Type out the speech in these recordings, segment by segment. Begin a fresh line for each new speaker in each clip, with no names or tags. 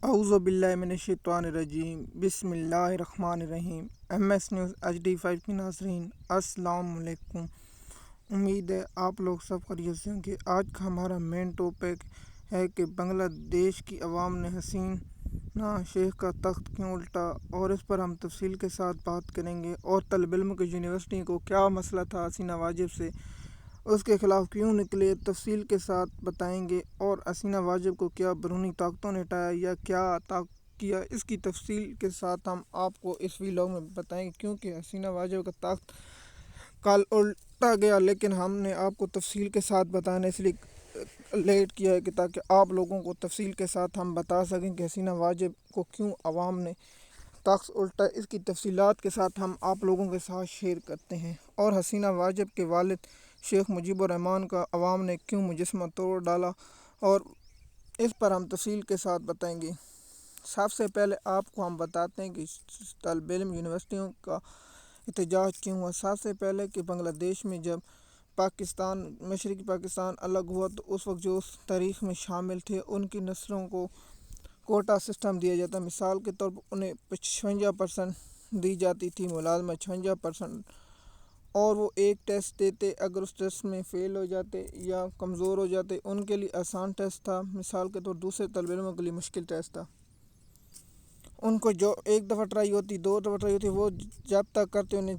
اعوذ باللہ من الشیطان الرجیم بسم اللہ الرحمن الرحیم۔ MS نیوز HD5 کے ناظرین السلام علیکم۔ امید ہے آپ لوگ سب خیریت سے ہوں گے۔ آج کا ہمارا مین ٹاپک ہے کہ بنگلہ دیش کی عوام نے حسینہ شیخ کا تخت کیوں الٹا، اور اس پر ہم تفصیل کے ساتھ بات کریں گے۔ اور طالب علم کی یونیورسٹی کو کیا مسئلہ تھا حسینہ واجد سے، اس کے خلاف کیوں نکلے، تفصیل کے ساتھ بتائیں گے۔ اور حسینہ واجد کو کیا بیرونی طاقتوں نے ہٹایا یا کیا، اس کی تفصیل کے ساتھ ہم آپ کو اس ویلاگ میں بتائیں گے، کیونکہ حسینہ واجد کا تخت کل الٹا گیا، لیکن ہم نے آپ کو تفصیل کے ساتھ بتانا اس لیے لیٹ کیا ہے کہ تاکہ آپ لوگوں کو تفصیل کے ساتھ ہم بتا سکیں کہ حسینہ واجد کو کیوں عوام نے تخت الٹا۔ اس کی تفصیلات کے ساتھ ہم آپ لوگوں کے ساتھ شیئر کرتے ہیں۔ اور حسینہ واجد کے والد شیخ مجیب الرحمان کا عوام نے کیوں مجسمہ توڑ ڈالا، اور اس پر ہم تفصیل کے ساتھ بتائیں گے۔ سب سے پہلے آپ کو ہم بتاتے ہیں کہ طالب علم یونیورسٹیوں کا احتجاج کیوں ہوا۔ سب سے پہلے کہ بنگلہ دیش میں جب مشرقی پاکستان الگ ہوا تو اس وقت جو اس تاریخ میں شامل تھے ان کی نسلوں کو کوٹا سسٹم دیا جاتا۔ مثال کے طور پر انہیں 56% دی جاتی تھی ملازمت، 56%، اور وہ ایک ٹیسٹ دیتے، اگر اس ٹیسٹ میں فیل ہو جاتے یا کمزور ہو جاتے ان کے لیے آسان ٹیسٹ تھا، مثال کے طور دوسرے طالب علموں کے لیے مشکل ٹیسٹ تھا۔ ان کو جو ایک دفعہ ٹرائی ہوتی، دو دفعہ ٹرائی ہوتی، وہ جب تک کرتے انہیں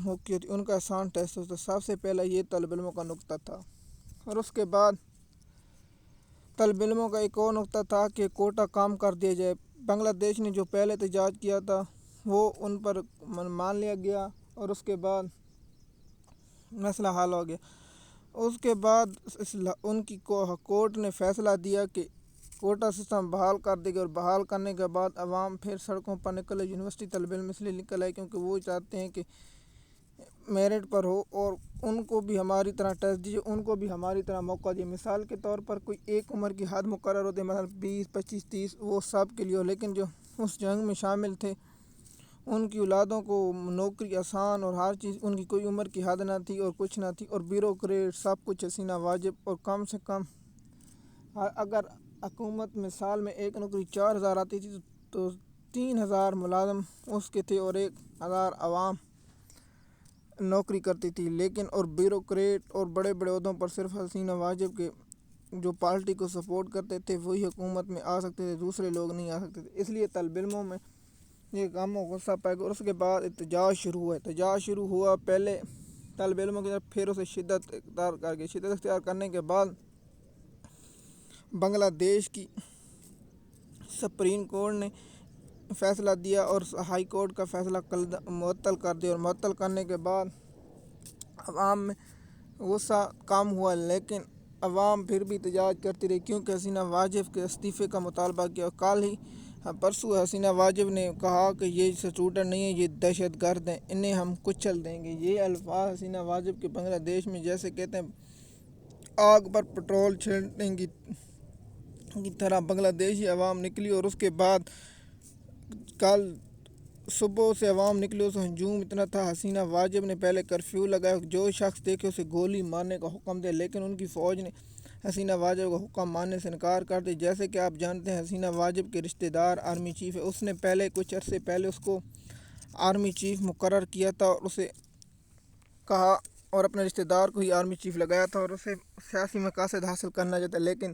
ہوتی ان کا آسان ٹیسٹ ہوتا۔ سب سے پہلا یہ طالب علموں کا نقطہ تھا۔ اور اس کے بعد طالب علموں کا ایک اور نقطہ تھا کہ کوٹا کام کر دیا جائے۔ بنگلہ دیش نے جو پہلے احتجاج کیا تھا وہ ان پر مان لیا گیا، اور اس کے بعد مسئلہ حل ہو گیا۔ اس کے بعد ان کی کورٹ نے فیصلہ دیا کہ کوٹا سسٹم بحال کر دے گا، اور بحال کرنے کے بعد عوام پھر سڑکوں پر نکلے۔ یونیورسٹی طالب علم اس لیے نکل آئے کیونکہ وہ چاہتے ہیں کہ میرٹ پر ہو اور ان کو بھی ہماری طرح ٹیسٹ دیجیے، ان کو بھی ہماری طرح موقع دیے۔ مثال کے طور پر کوئی ایک عمر کی حد مقرر ہوتی ہے، مثلا 20، 25، 30، وہ سب کے لیے ہو، لیکن جو اس جنگ میں شامل تھے ان کی اولادوں کو نوکری آسان اور ہر چیز، ان کی کوئی عمر کی حد نہ تھی اور کچھ نہ تھی، اور بیوروکریٹ سب کچھ حسینہ واجد، اور کم سے کم اگر حکومت میں سال میں ایک نوکری 4000 آتی تھی تو 3000 ملازم اس کے تھے اور 1000 عوام نوکری کرتی تھی، لیکن اور بیوروکریٹ اور بڑے بڑے عہدوں پر صرف حسینہ واجد کے جو پارٹی کو سپورٹ کرتے تھے وہی حکومت میں آ سکتے تھے، دوسرے لوگ نہیں آ سکتے تھے۔ اس لیے طالب علموں میں یہ کام و غصہ پائے گا، اور اس کے بعد احتجاج شروع ہوا پہلے طالب علموں کی طرف، پھر اسے شدت اختیار کرنے کے بعد بنگلہ دیش کی سپریم کورٹ نے فیصلہ دیا اور ہائی کورٹ کا فیصلہ معطل کر دیا، اور معطل کرنے کے بعد عوام میں غصہ کم ہوا، لیکن عوام پھر بھی احتجاج کرتی رہی کیونکہ حسینہ واجد کے استعفے کا مطالبہ کیا۔ کل ہی پرسوں حسینہ واجد نے کہا کہ یہ اسٹوڈنٹ نہیں ہیں، یہ دہشت گرد ہیں، انہیں ہم کچل دیں گے۔ یہ الفاظ حسینہ واجد کے بنگلہ دیش میں جیسے کہتے ہیں آگ پر پٹرول چھینٹنے کی طرح بنگلہ دیشی عوام نکلی، اور اس کے بعد کل صبح سے عوام نکلی، اس ہجوم اتنا تھا۔ حسینہ واجد نے پہلے کرفیو لگایا، جو شخص دیکھے اسے گولی مارنے کا حکم دیا، لیکن ان کی فوج نے حسینہ واجد کا حکم ماننے سے انکار کر دیا۔ جیسے کہ آپ جانتے ہیں حسینہ واجد کے رشتہ دار آرمی چیف ہے، اس نے پہلے کچھ عرصے پہلے اس کو آرمی چیف مقرر کیا تھا، اور اسے کہا اور اپنے رشتہ دار کو ہی آرمی چیف لگایا تھا، اور اسے سیاسی مقاصد حاصل کرنا چاہتا، لیکن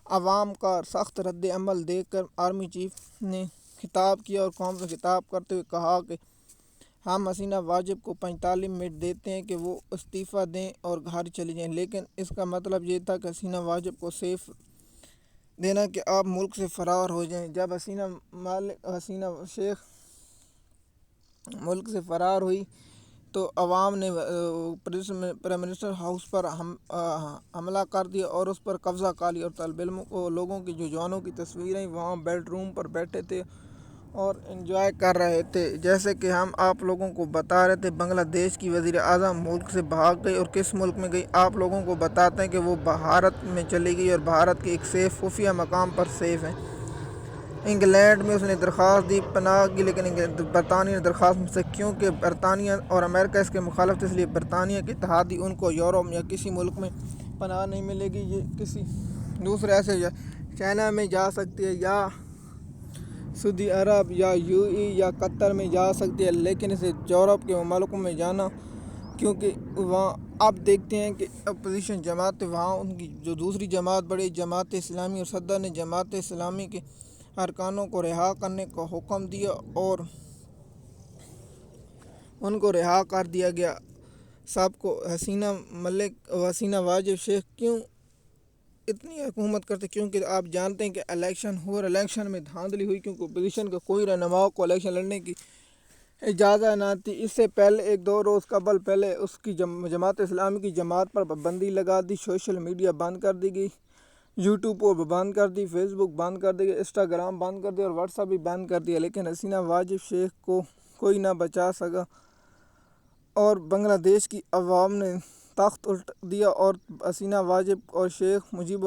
عوام کا سخت رد عمل دیکھ کر آرمی چیف نے خطاب کیا، اور قوم سے خطاب کرتے ہوئے کہا کہ ہم حسینہ واجد کو 45 منٹ دیتے ہیں کہ وہ استعفیٰ دیں اور گھر چلی جائیں، لیکن اس کا مطلب یہ تھا کہ حسینہ واجد کو سیف دینا کہ آپ ملک سے فرار ہو جائیں۔ جب حسینہ شیخ ملک سے فرار ہوئی تو عوام نے پرائم منسٹر ہاؤس پر حملہ کر دیا اور اس پر قبضہ کر لیا، اور طالب علموں کو لوگوں کی جو جوانوں کی تصویریں وہاں بیڈ روم پر بیٹھے تھے اور انجوائے کر رہے تھے۔ جیسے کہ ہم آپ لوگوں کو بتا رہے تھے بنگلہ دیش کی وزیر اعظم ملک سے بھاگ گئی، اور کس ملک میں گئی آپ لوگوں کو بتاتے ہیں کہ وہ بھارت میں چلی گئی، اور بھارت کے ایک سیف خفیہ مقام پر سیف ہے۔ انگلینڈ میں اس نے درخواست دی پناہ کی، لیکن برطانیہ نے درخواست مسترد کیونکہ برطانیہ اور امریکہ اس کے مخالف تھے، اس لیے برطانیہ کے اتحادی ان کو یورپ یا کسی ملک میں پناہ نہیں ملے گی، یہ کسی دوسرے ایسے چائنا میں جا سکتی ہے یا سعودی عرب یا یو اے یا قطر میں جا سکتی ہے، لیکن اسے یورپ کے ممالکوں میں جانا، کیونکہ وہاں آپ دیکھتے ہیں کہ اپوزیشن جماعت وہاں ان کی جو دوسری جماعت بڑی جماعت اسلامی اور صدر نے جماعت اسلامی کے ارکانوں کو رہا کرنے کا حکم دیا اور ان کو رہا کر دیا گیا سب کو۔ حسینہ واجد شیخ کیوں اتنی حکومت کرتے؟ کیونکہ آپ جانتے ہیں کہ الیکشن ہو اور الیکشن میں دھاندلی ہوئی، کیونکہ اپوزیشن کا کوئی رہنما کو الیکشن لڑنے کی اجازت نہ تھی۔ اس سے پہلے ایک 2 روز قبل پہلے اس کی جماعت اسلامی کی جماعت پر پابندی لگا دی، سوشل میڈیا بند کر دی گئی، یوٹیوب پر بند کر دی، فیس بک بند کر دی گئی، انسٹاگرام بند کر دیا اور واٹس ایپ بھی بند کر دیا، لیکن حسینہ واجد شیخ کو کوئی نہ بچا سکا اور بنگلہ دیش کی عوام نے تخت الٹ دیا اور حسینہ واجد اور شیخ مجیب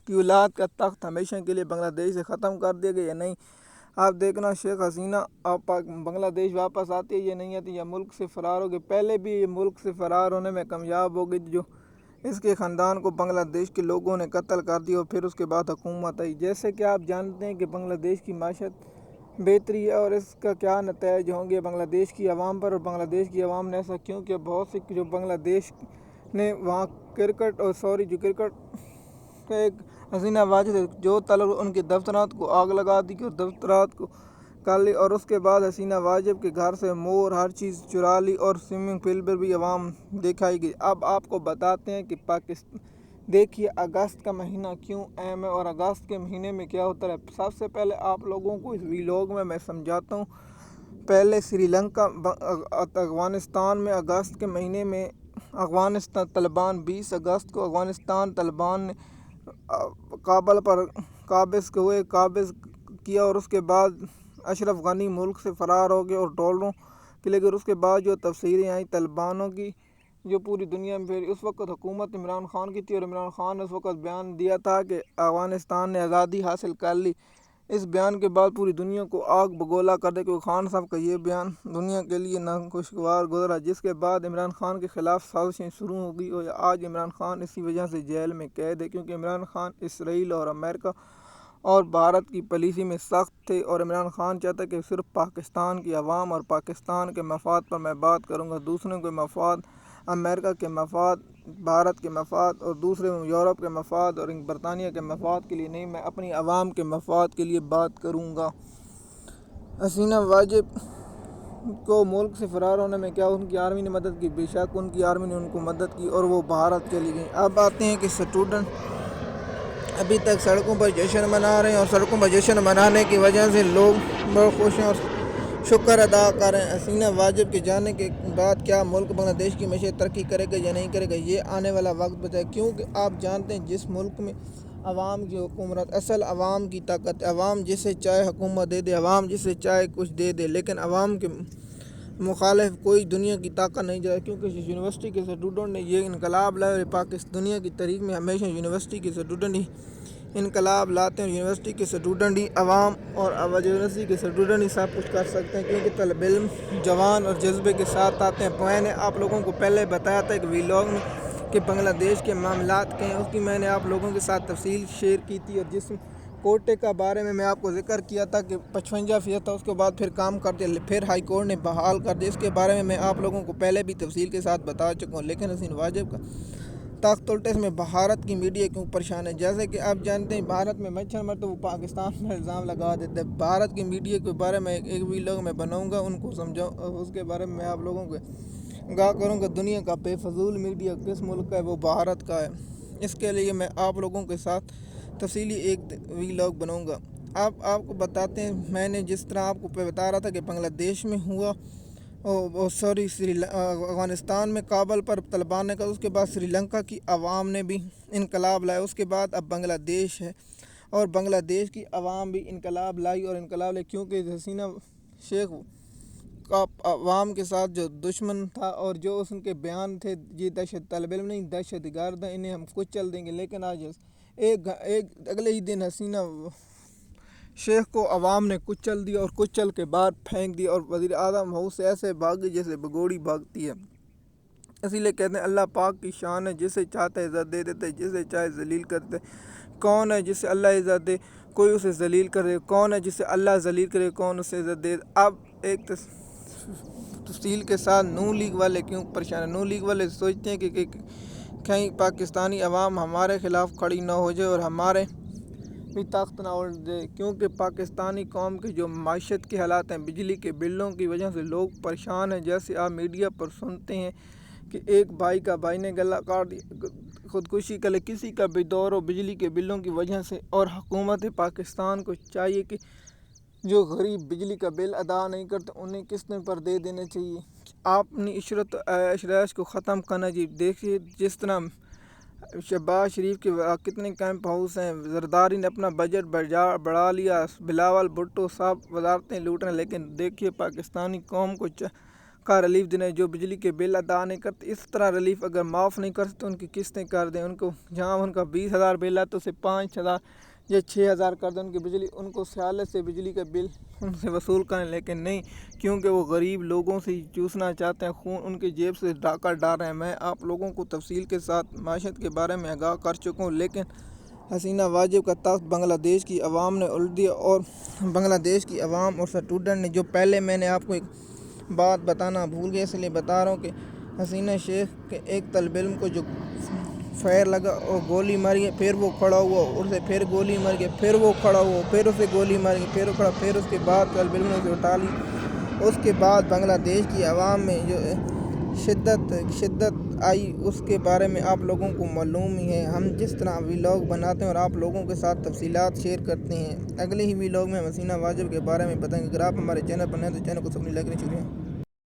کی اولاد کا تخت ہمیشہ کے لیے بنگلہ دیش سے ختم کر دیا گیا یا نہیں۔ آپ دیکھنا شیخ حسینہ آپ بنگلہ دیش واپس آتی ہے یا نہیں آتی، یا ملک سے فرار ہو گئی۔ پہلے بھی یہ ملک سے فرار ہونے میں کامیاب ہو گئی، جو اس کے خاندان کو بنگلہ دیش کے لوگوں نے قتل کر دیا اور پھر اس کے بعد حکومت آئی۔ جیسے کہ آپ جانتے ہیں کہ بنگلہ دیش کی معیشت بہتری ہے اور اس کا کیا نتائج ہوں گے بنگلہ دیش کی عوام پر، اور بنگلہ دیش کی عوام نے ایسا کیوں کیا؟ بہت سے جو بنگلہ دیش نے وہاں کرکٹ کا ایک حسینہ واجد جو تعلق ان کے دفترات کو آگ لگا دی اور دفترات کو کر لی، اور اس کے بعد حسینہ واجد کے گھر سے مور ہر چیز چرا لی اور سوئمنگ پول پر بھی عوام دکھائی گئی۔ اب آپ کو بتاتے ہیں کہ دیکھیے اگست کا مہینہ کیوں اہم ہے اور اگست کے مہینے میں کیا ہوتا ہے۔ سب سے پہلے آپ لوگوں کو اس ویلاگ میں سمجھاتا ہوں۔ پہلے سری لنکا افغانستان میں اگست کے مہینے میں افغانستان طالبان 20 اگست کو افغانستان طالبان نے کابل پر قابض کیا اور اس کے بعد اشرف غنی ملک سے فرار ہو گئے اور ڈالروں کے لیے، اس کے بعد جو تفصیلیں آئیں طالبانوں کی جو پوری دنیا میں پھیلی، اس وقت حکومت عمران خان کی تھی اور عمران خان نے اس وقت بیان دیا تھا کہ افغانستان نے آزادی حاصل کر لی۔ اس بیان کے بعد پوری دنیا کو آگ بگولا کر دیا، کیونکہ خان صاحب کا یہ بیان دنیا کے لیے ناخوشگوار گزرا، جس کے بعد عمران خان کے خلاف سازشیں شروع ہو گئی اور آج عمران خان اسی وجہ سے جیل میں قید ہے، کیونکہ عمران خان اسرائیل اور امریکہ اور بھارت کی پالیسی میں سخت تھے اور عمران خان چاہتا ہے کہ صرف پاکستان کی عوام اور پاکستان کے مفاد پر میں بات کروں گا، دوسروں کے مفاد، امریکہ کے مفاد، بھارت کے مفاد اور دوسرے یورپ کے مفاد اور برطانیہ کے مفاد کے لیے نہیں، میں اپنی عوام کے مفاد کے لیے بات کروں گا۔ حسینہ واجد کو ملک سے فرار ہونے میں کیا ان کی آرمی نے مدد کی؟ بے شک ان کی آرمی نے ان کو مدد کی اور وہ بھارت چلی گئی۔ اب آتے ہیں کہ اسٹوڈنٹ ابھی تک سڑکوں پر جشن منا رہے ہیں اور سڑکوں پر جشن منانے کی وجہ سے لوگ بڑے خوش ہیں اور شکر ادا کر رہے ہیں۔ حسینہ واجد کے جانے کے بعد کیا ملک بنگلہ دیش کی معیشت ترقی کرے گا یا نہیں کرے گا، یہ آنے والا وقت بتائے، کیونکہ آپ جانتے ہیں جس ملک میں عوام کی حکومت اصل عوام کی طاقت، عوام جسے چاہے حکومت دے دے، عوام جسے چاہے کچھ دے دے، لیکن عوام کے مخالف کوئی دنیا کی طاقت نہیں جائے، کیونکہ یونیورسٹی کے اسٹوڈنٹ نے یہ انقلاب لایا اور پاکستان دنیا کی تاریخ میں ہمیشہ یونیورسٹی کے اسٹوڈنٹ ہی انقلاب لاتے ہیں، یونیورسٹی کے اسٹوڈنٹ ہی عوام اور یونیورسٹی کے اسٹوڈنٹ ہی سب کچھ کر سکتے ہیں، کیونکہ طالب علم جوان اور جذبے کے ساتھ آتے ہیں۔ میں نے آپ لوگوں کو پہلے بتایا تھا ایک ویلاگ میں کہ بنگلہ دیش کے معاملات کے ہیں، اس کی میں نے آپ لوگوں کے ساتھ تفصیل شیئر کی تھی، اور جس کوٹے کا بارے میں آپ کو ذکر کیا تھا کہ 55% تھا، اس کے بعد پھر کام کر دیا، پھر ہائی کورٹ نے بحال کر دیا، اس کے بارے میں آپ لوگوں کو پہلے بھی تفصیل کے ساتھ بتا چکا ہوں۔ لیکن حسینہ واجد کا تخت الٹے میں بھارت کی میڈیا کیوں پریشان ہے؟ جیسے کہ آپ جانتے ہیں بھارت میں مچھر مرتے وہ پاکستان میں الزام لگا دیتے ہیں۔ بھارت کی میڈیا کے بارے میں ایک ویلاگ میں بناؤں گا، ان کو سمجھاؤں، اس کے بارے میں آپ لوگوں کو آگاہ کروں گا۔ دنیا کا بے فضول میڈیا کس ملک کا ہے؟ وہ بھارت کا ہے۔ اس کے لیے میں آپ لوگوں کے ساتھ تفصیلی ایک ویلاگ بناؤں گا۔ آپ کو بتاتے ہیں، میں نے جس طرح آپ کو بتا رہا تھا کہ بنگلہ دیش میں ہوا افغانستان میں کابل پر طالبان نے کہا، اس کے بعد سری لنکا کی عوام نے بھی انقلاب لایا، اس کے بعد اب بنگلہ دیش ہے اور بنگلہ دیش کی عوام بھی انقلاب لائی کیونکہ حسینہ شیخ کا عوام کے ساتھ جو دشمن تھا اور جو ان کے بیان تھے، یہ دہشت طالب علم نہیں دہشت گرد ہیں، انہیں ہم کچل دیں گے، لیکن آج اگلے ہی دن حسینہ شیخ کو عوام نے کچل دیا اور کچل کے بعد پھینک دیا اور وزیر اعظم ہاؤس سے ایسے بھاگی جیسے بگوڑی بھاگتی ہے۔ اسی لیے کہتے ہیں اللہ پاک کی شان ہے، جسے چاہتا ہے عزت دے دیتے، جسے چاہے ذلیل کرتے۔ کون ہے جسے اللہ عزت دے؟ کوئی اسے ذلیل کرے، کون ہے جسے اللہ ذلیل کرے، کون اسے عزت دے۔ اب ایک تفصیل کے ساتھ نون لیگ والے کیوں پریشان ہیں؟ نون لیگ والے سوچتے ہیں کہ کہیں پاکستانی عوام ہمارے خلاف کھڑی نہ ہو جائے اور ہمارے بھی تخت نہ الٹ دے، کیونکہ پاکستانی قوم کے جو معیشت کے حالات ہیں، بجلی کے بلوں کی وجہ سے لوگ پریشان ہیں۔ جیسے آپ میڈیا پر سنتے ہیں کہ ایک بھائی نے گلا کاٹ دیا، خودکشی کر لے، کسی کا بھی دور ہو بجلی کے بلوں کی وجہ سے۔ اور حکومت پاکستان کو چاہیے کہ جو غریب بجلی کا بل ادا نہیں کرتے انہیں قسطیں پر دے دینے چاہیے۔ آپ اپنی عشرت عیش کو ختم کرنا چاہیے۔ دیکھیے جس طرح شہباز شریف کے کتنے کیمپ ہاؤس ہیں، زرداری نے اپنا بجٹ بڑھا لیا، بلاول بھٹو صاحب وزارتیں لوٹ رہے ہیں، لیکن دیکھیے پاکستانی قوم کو کا ریلیف دینا ہے جو بجلی کے بل ادا نہیں کرتے۔ اس طرح ریلیف اگر معاف نہیں کر سکتے ان کی قسطیں کر دیں، ان کو جہاں ان کا 20,000 بل ہے تو اسے 5,000 یا 6,000 کر دیں ان کی بجلی، ان کو سیالے سے بجلی کا بل ان سے وصول کریں، لیکن نہیں، کیونکہ وہ غریب لوگوں سے چوسنا چاہتے ہیں خون، ان کی جیب سے ڈاکہ ڈال رہے ہیں۔ میں آپ لوگوں کو تفصیل کے ساتھ معیشت کے بارے میں آگاہ کر چکا ہوں، لیکن حسینہ واجد کا تخت بنگلہ دیش کی عوام نے الٹ دیا، اور بنگلہ دیش کی عوام اور اسٹوڈنٹ نے جو پہلے میں نے آپ کو ایک بات بتانا بھول گیا، اس لیے بتا رہا ہوں کہ حسینہ شیخ کے ایک طالب علم کو جو فائر لگا اور گولی ماری ہے، پھر وہ کھڑا ہوا، اسے پھر گولی مار گیا، پھر وہ کھڑا ہوا، پھر اسے گولی مار گئی، پھر وہ کھڑا، پھر اس کے بعد طالب علم نے اسے اٹھا لی۔ اس کے بعد بنگلہ دیش کی عوام میں جو شدت آئی اس کے بارے میں آپ لوگوں کو معلوم ہی ہے۔ ہم جس طرح ویلاگ بناتے ہیں اور آپ لوگوں کے ساتھ تفصیلات شیئر کرتے ہیں، اگلے ہی ویلاگ میں ہم حسینہ واجد کے بارے میں بتائیں گے۔ اگر آپ ہمارے چینل پر نئے ہیں تو چینل کو سبسکرائب کریں۔ شکریہ۔